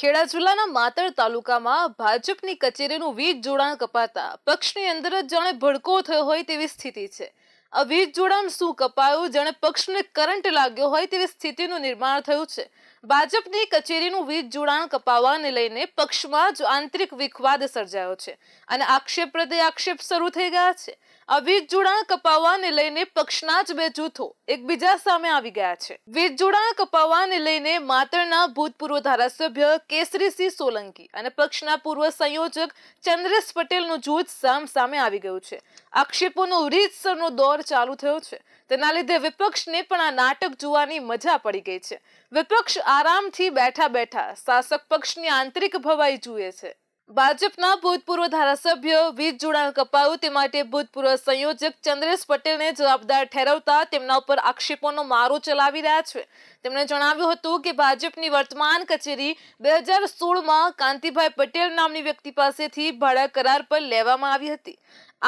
ખેડા જિલ્લાના માતર તાલુકામાં ભાજપની કચેરીનું વીજ જોડાણ કપાતા પક્ષની અંદર જ જાણે ભડકો થયો હોય તેવી સ્થિતિ છે। આ વીજ જોડાણ શું કપાયું, જાણે પક્ષને કરંટ લાગ્યો હોય તેવી સ્થિતિનું નિર્માણ થયું છે। ભાજપની કચેરીનું વીજ જોડાણ કપાવવાને લઈને પક્ષમાં જ આંતરિક વિખવાદ સર્જાયો છે અને આક્ષેપ પ્રત્યે આક્ષેપ શરૂ થઈ ગયા છે। આ વીજ જોડાણ કપાવવાને લઈને પક્ષના જ બે જૂથો એકબીજા સામે આવી ગયા છે। વીજ જોડાણ કપાવવાને લઈને માતરના ભૂતપૂર્વ ધારાસભ્ય કેસરીસિંહ સોલંકી અને પક્ષના પૂર્વ સંયોજક ચંદ્રેશ પટેલનું જૂથ સામે આવી ગયું છે। આક્ષેપોનો રીતસરનો દોર ચાલુ થયો છે, તેના લીધે વિપક્ષને પણ આ નાટક જોવાની મજા પડી ગઈ છે। વિપક્ષ આરામથી બેઠા બેઠા શાસક પક્ષની આંતરિક ભવાઈ જુએ છે। ભાજપના ભૂતપૂર્વ ધારાસભ્ય વીજ જોડાણ કપાયું તે માટે ભૂતપૂર્વ સંયોજક ચંદ્રેશ પટેલને જવાબદાર ઠેરવતા તેમના ઉપર આક્ષેપોનો મારો ચલાવી રહ્યા છે। તેમણે જણાવ્યું હતું કે ભાજપની વર્તમાન કચેરી 2016માં કાંતિભાઈ પટેલ નામની વ્યક્તિ પાસેથી ભાડા કરાર પર લેવામાં આવી હતી।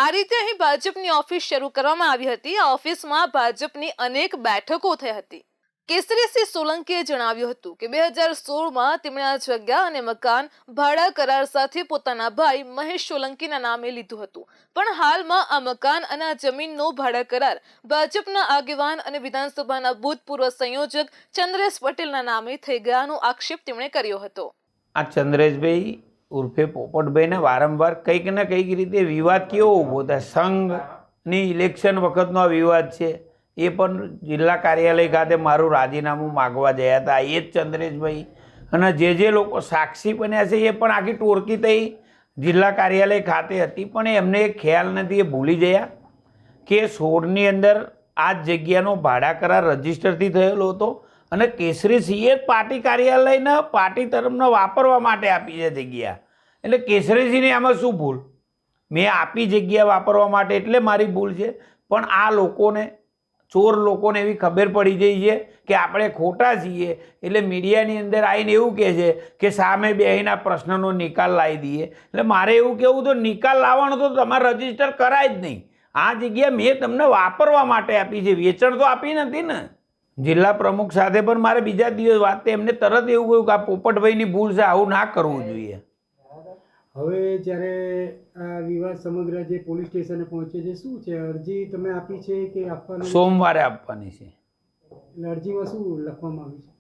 આ રીતે અહીં ભાજપની ઓફિસ શરૂ કરવામાં આવી હતી। આ ઓફિસમાં ભાજપની અનેક બેઠકો થઈ હતી। કેસરીસિંહ સોલંકીએ જણાવ્યું હતું કે 2016માં તેમણે આ જગ્યા અને મકાન ભાડા કરાર સાથે પોતાના ભાઈ મહેશ સોલંકીના નામે લીધું હતું, પણ હાલમાં આ મકાન અને આ જમીનનો ભાડા કરાર ભાજપના આગેવાન અને વિધાનસભાના ભૂતપૂર્વ સંયોજક ચંદ્રેશ પટેલના નામે થઈ ગયાનો આક્ષેપ તેમણે કર્યો હતો। આ ચંદ્રેશભાઈ ઉર્ફે પોપટભાઈને વારંવાર કંઈક ને કંઈક રીતે વિવાદ કેવો ઊભો થાય। સંઘની ઇલેક્શન વખતનો આ વિવાદ છે। એ પણ જિલ્લા કાર્યાલય ખાતે મારું રાજીનામું માગવા ગયા હતા એ જ ચંદ્રેશભાઈ, અને જે લોકો સાક્ષી બન્યા છે એ પણ આખી ટોળકી થઈ જિલ્લા કાર્યાલય ખાતે હતી, પણ એમને એક ખ્યાલ નથી, એ ભૂલી ગયા કે 16ની અંદર આ જગ્યાનો ભાડા કરાર રજીસ્ટરથી થયેલો હતો અને કેસરીસિંહે પાર્ટી કાર્યાલયના પાર્ટી તરફનો વાપરવા માટે આપી છે જગ્યા। એટલે કેસરીસિંહને આમાં શું ભૂલ? મેં આપી જગ્યા વાપરવા માટે એટલે મારી ભૂલ છે, પણ આ લોકોને ચોર લોકોને એવી ખબર પડી જઈ છે કે આપણે ખોટા છીએ, એટલે મીડિયાની અંદર આવીને એવું કહે છે કે સામે બેહીના પ્રશ્નનો નિકાલ લાવી દઈએ। એટલે મારે એવું કહેવું તો નિકાલ લાવવાનો તો તમારે રજીસ્ટર કરાય જ નહીં। આ જગ્યા મેં તમને વાપરવા માટે આપી છે, વેચાણ તો આપી નથી ને। જિલ્લા પ્રમુખ સાથે પણ મારે બીજા દિવસ વાત થઈ, એમને તરત એવું કહ્યું કે આ પોપટભાઈની ભૂલ છે, આવું ના કરવું જોઈએ। હવે જ્યારે આ વિવાદ સમગ્ર જે પોલીસ સ્ટેશને પહોંચે છે, શું છે અરજી તમે આપી છે કે આપવાની? સોમવારે આપવાની છે। એટલે અરજીમાં શું લખવામાં આવ્યું છે?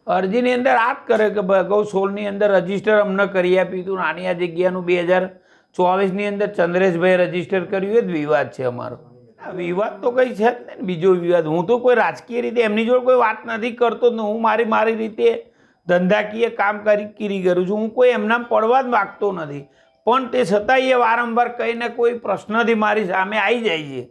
અરજીની અંદર આ જ કરે કે અગાઉ 16ની અંદર રજીસ્ટર અમને કરી આપ્યું હતું, આની આ જગ્યાનું 2024ની અંદર ચંદ્રેશભાઈ રજીસ્ટર કર્યું, એ જ વિવાદ છે અમારો। આ વિવાદ તો કંઈ છે જ નહીં। બીજો વિવાદ, હું તો કોઈ રાજકીય રીતે એમની જોડે કોઈ વાત નથી કરતો જ, હું મારી રીતે ધંધાકીય કામગીરી કરું છું। હું કોઈ એમનામ પડવા જ માગતો નથી, પણ તે છતાંય એ વારંવાર કંઈ ને કોઈ પ્રશ્નથી મારી સામે આવી જાય છે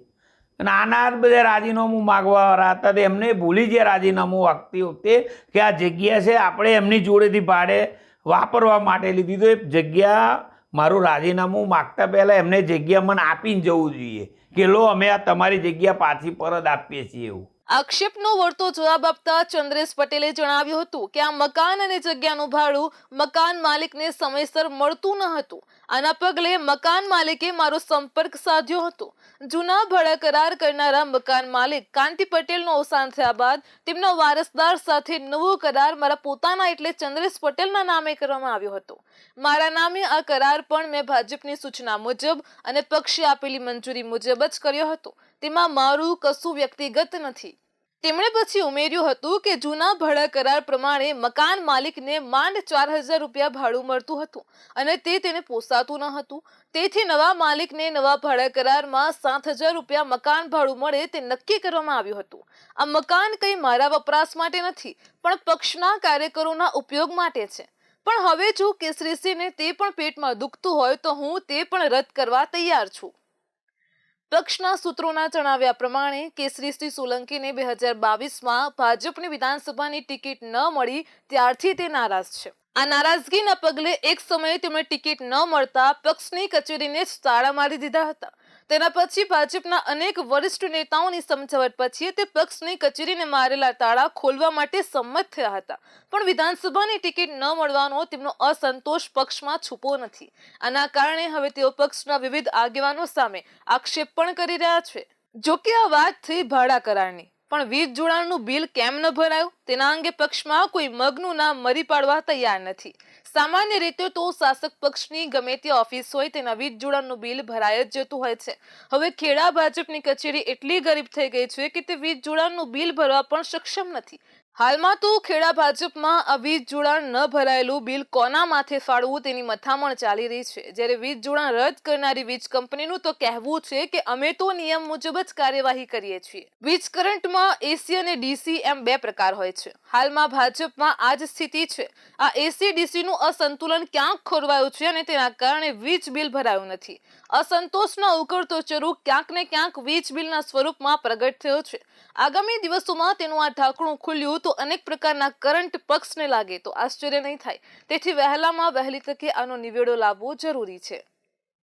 અને આના જ બધા રાજીનામું માગવાવાળા હતા, તે એમને ભૂલી ગયા રાજીનામું આપતી વખતે કે આ જગ્યા છે આપણે એમની જોડેથી ભાડે વાપરવા માટે લીધી, તો એ જગ્યા મારું રાજીનામું માગતા પહેલાં એમને જગ્યા મને આપીને જવું જોઈએ કે લો અમે આ તમારી જગ્યા પાછી પરત આપીએ છીએ એવું। આક્ષેપનો વળતો જવાબ આપતા ચંદ્રેશ પટેલે જણાવ્યું હતું કે આ મકાન અને જગ્યાનું ભાડું મકાન માલિકને સમયસર મળતું ન હતું। આના પગલે મકાન માલિકે મારો સંપર્ક સાધ્યો હતો। જૂના ભાડા કરાર કરનારા મકાન માલિક કાંતિ પટેલનું અવસાન થયા બાદ તેમના વારસદાર સાથે નવો કરાર મારા પોતાના એટલે ચંદ્રેશ પટેલના નામે કરવામાં આવ્યો હતો। મારા નામે આ કરાર પણ મેં ભાજપની સૂચના મુજબ અને પક્ષે આપેલી મંજૂરી મુજબ જ કર્યો હતો, તેમાં મારું કશું વ્યક્તિગત નથી। તેમણે પછી ઉમેર્યું હતું કે જૂના ભાડા કરાર પ્રમાણે મકાન માલિકને માંડ 4000 રૂપિયા ભાડું મળતું હતું અને તેને પોસાતું ન હતું, તેથી નવા માલિકને નવા ભાડા કરારમાં 7000 રૂપિયા મકાન ભાડું મળે તે નક્કી કરવામાં આવ્યું હતું। આ મકાન કંઈ મારા વપરાશ માટે નથી, પણ પક્ષના કાર્યકરોના ઉપયોગ માટે છે। પણ હવે જો કેસરીસિંહને તે પણ પેટમાં દુખતું હોય તો હું તે પણ રદ કરવા તૈયાર છું। પક્ષના સૂત્રોના જણાવ્યા પ્રમાણે કેસરીસિંહ સોલંકીને 2022માં ભાજપની વિધાનસભાની ટિકિટ ન મળી ત્યારથી તે નારાજ છે। આ નારાજગીના પગલે એક સમયે તેમણે ટિકિટ ન મળતા પક્ષની કચેરીને જ તાળા મારી દીધા હતા। તેના પછી ભાજપના અનેક વરિષ્ઠ નેતાઓની સમજાવટ પછી તે પક્ષની કચેરીને મારેલા તાળા ખોલવા માટે સંમત થયા હતા, પણ વિધાનસભાની ટિકિટ ન મળવાનો તેમનો અસંતોષ પક્ષમાં છુપો નથી। આના કારણે હવે તેઓ પક્ષના વિવિધ આગેવાનો સામે આક્ષેપ પણ કરી રહ્યા છે। જો કે આ વાત થઈ ભાડા કરારની, પણ વીજ જોડાણનું બિલ કેમ ન ભરાયું તેના અંગે પક્ષમાં કોઈ મગનું નામ મરી પાડવા તૈયાર નથી. સામાન્ય રીતે તો શાસક પક્ષની ગમે તે ઓફિસ હોય તેના વીજ જોડાણનું બિલ ભરાય જ જતું હોય છે. હવે ખેડા ભાજપની કચેરી એટલી ગરીબ થઈ ગઈ છે કે તે વીજ જોડાણનું બિલ ભરવા પણ સક્ષમ નથી. હાલમાં તો ખેડા ભાજપમાં આ વીજ જોડાણ ન ભરાયેલું બિલ કોના માથે ફાળવું તેની મથામણ ચાલી રહી છે. જ્યારે વીજ જોડાણ રદ કરનારી વીજ કંપનીનું તો કહેવું છે કે અમે તો નિયમ મુજબ જ કાર્યવાહી કરીએ છીએ. વીજ કરંટમાં એસી અને ડીસી એમ બે પ્રકાર હોય છે. હાલમાં ભાજપમાં આ જ સ્થિતિ છે. આ એસી ડીસીનું અસંતુલન ક્યાંક ખોરવાયું છે અને તેના કારણે વીજ બિલ ભરાયું નથી. અસંતોષનો ઉકળતો ચરુ ક્યાંક ને ક્યાંક વીજ બિલના સ્વરૂપમાં પ્રગટ થયો છે. આગામી દિવસોમાં તેનું આ ઢાંકણું ખુલ્યું તો અનેક પ્રકારના કરંટ પક્ષને લાગે તો આશ્ચર્ય નહીં થાય. તેથી વહેલામાં વહેલી તકે આનો નિવેડો લાવવો જરૂરી છે.